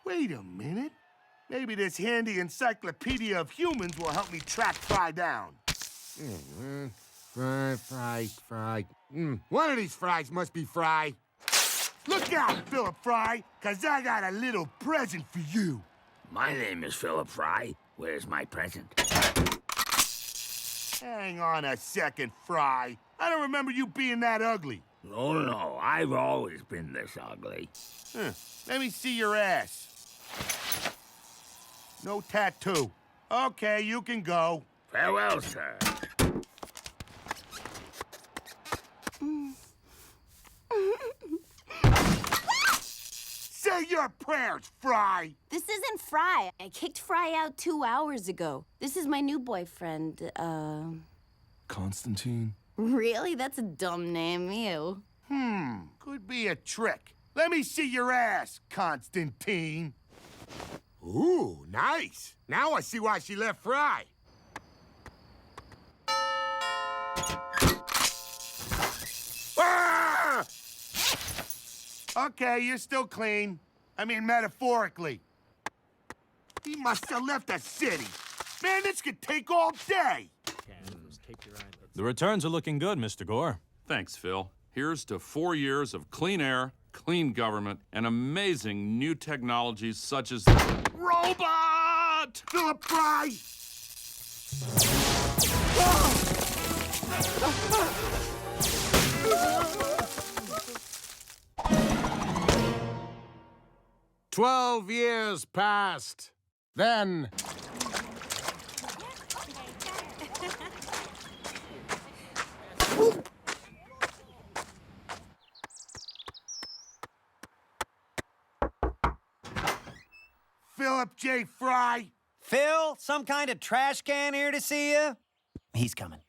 Wait a minute. Maybe this handy encyclopedia of humans will help me track Fry down. Fry. One of these fries must be Fry. Look out, Philip Fry, 'cause I got a little present for you. My name is Philip Fry. Where's my present? Hang on a second, Fry. I don't remember you being that ugly. No, I've always been this ugly. Let me see your ass. No tattoo. Okay, you can go. Farewell, sir. Say your prayers, Fry. This isn't Fry. I kicked Fry out 2 hours ago. This is my new boyfriend, Constantine? Really? That's a dumb name, ew. Could be a trick. Let me see your ass, Constantine. Ooh, nice. Now I see why she left Fry. Ah! Okay, you're still clean. I mean, metaphorically. He must have left the city. Man, this could take all day. The returns are looking good, Mr. Gore. Thanks, Phil. Here's to 4 years of clean air, clean government, and amazing new technologies such as the robot! Philip Fry! 12 years passed. Then... Philip J. Fry! Phil, some kind of trash can here to see you? He's coming.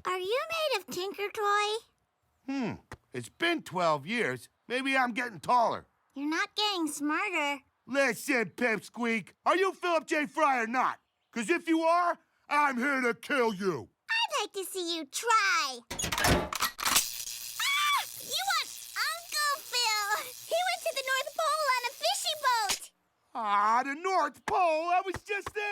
Are you made of Tinker Toy? It's been 12 years. Maybe I'm getting taller. You're not getting smarter. Listen, Pipsqueak, are you Philip J. Fry or not? 'Cause if you are, I'm here to kill you. I'd like to see you try. Ah! You want Uncle Phil? He went to the North Pole on a fishy boat. Ah, the North Pole, I was just there.